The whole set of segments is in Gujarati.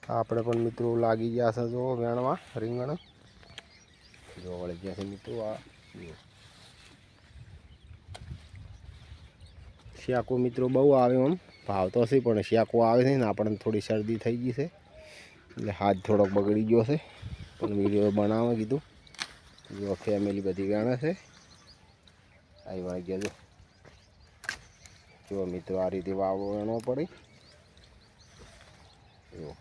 આપણે પણ મિત્રો લાગી ગયા છે જો વેણવા રીંગણ જો વળી ગયા છે મિત્રો આ શિયાકો મિત્રો બહુ આવે આમ ભાવ તો હશે પણ શિયાકો આવે છે ને આપણને થોડી શરદી થઈ ગઈ છે એટલે હાથ થોડોક બગડી ગયો છે પણ વિડીયો બનાવવા કીધું જો ફેમિલી બધી વેણે છે આવી વાળી ગયા જો મિત્રો આ રીતે વાવો વેણવો પડે જો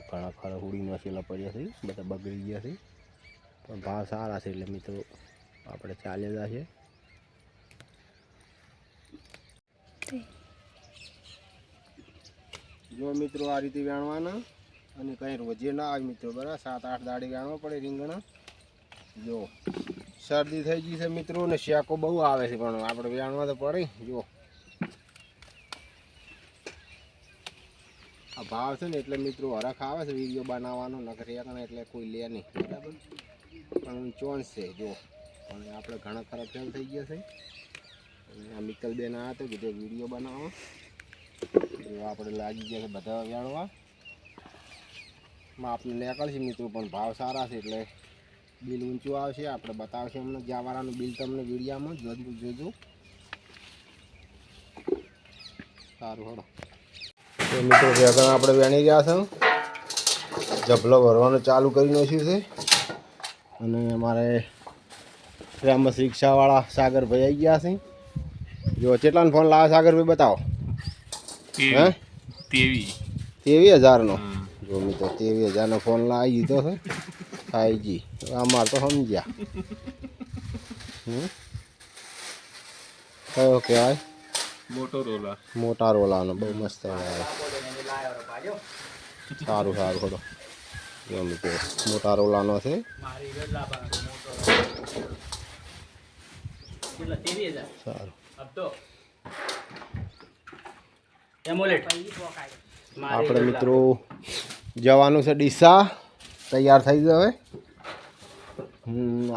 ઘણા ખરા ઉડી નસેલા પડ્યા છે બધા બગડી ગયા છે પણ ભાવ સારા છે એટલે મિત્રો આપણે ચાલેલા છે જો મિત્રો આ રીતે વેણવાના અને કંઈ રોજે ના આવે મિત્રો બરાબર 7-8 દાડે વેણવા પડે રીંગણા જો શરદી થઈ ગઈ છે મિત્રો ને શિયાકો બહુ આવે છે પણ આપણે વેણવા તો પડે જો આ ભાવ છે ને એટલે મિત્રો હરખ આવે છે વિડીયો બનાવવાનો નકર એકને એટલે કોઈ લે નહીં બરાબર પણ ચોન્સ છે જો પણ આપણે ઘણા ખરા ફેલ થઈ ગયા છે અને આ મિત્તલબેન આવ્યા હતો કીધું વિડીયો બનાવો જો આપણે લાગી ગયા છે બધા વેણવા આપણે નીકળશે મિત્રો પણ ભાવ સારા છે એટલે બિલ ઊંચું આવશે આપણે બતાવશે અમને જવારાનું બિલ તમને વિડીયામાં જોજો સારું હળો તો મિત્રો વેગણ આપણે વેણી ગયા છે જભલો ભરવાનું ચાલુ કરી નાખ્યું છે અને અમારે ફેમસ રિક્ષાવાળા સાગરભાઈ આવી ગયા છે જો કેટલાનો ફોન લાવે સાગરભાઈ બતાવો હે 23,000નો જો મિત્રો 23,000નો ફોન લાવી દીધો છે 5G અમારે તો સમજ્યા કયો કહેવાય મોટોરોલાનો બહુ મસ્ત સારું ખોડો જો મિત્રો મોટોરોલાનો છે સારું આપણે મિત્રો જવાનું છે ડીસા તૈયાર થઈ જાય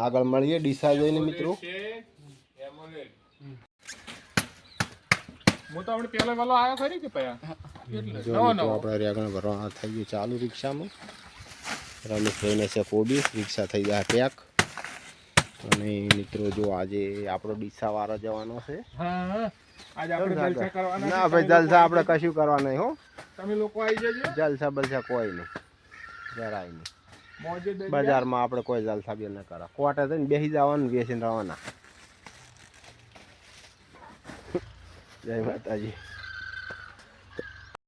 આગળ મળીએ ડીસા જઈને મિત્રો આપણે રેગણ ભરવા થઈ ગયું ચાલુ રિક્ષામાં રમેશભાઈને છે કોબી રિક્ષા થઈ જાય પેક અને મિત્રો જો આજે આપણો ડીસા વાળો જવાનો છે ના ભાઈ જલસા આપણે કશું કરવા નહીં હો તમે લોકો આવી જજો જલસા બલસા કોઈ નહીં જરાય નહીં બજારમાં આપણે કોઈ જલસા બી ન કરા કોટા થઈને બેસી જવાનું બેસીને રહેવાના જય માતાજી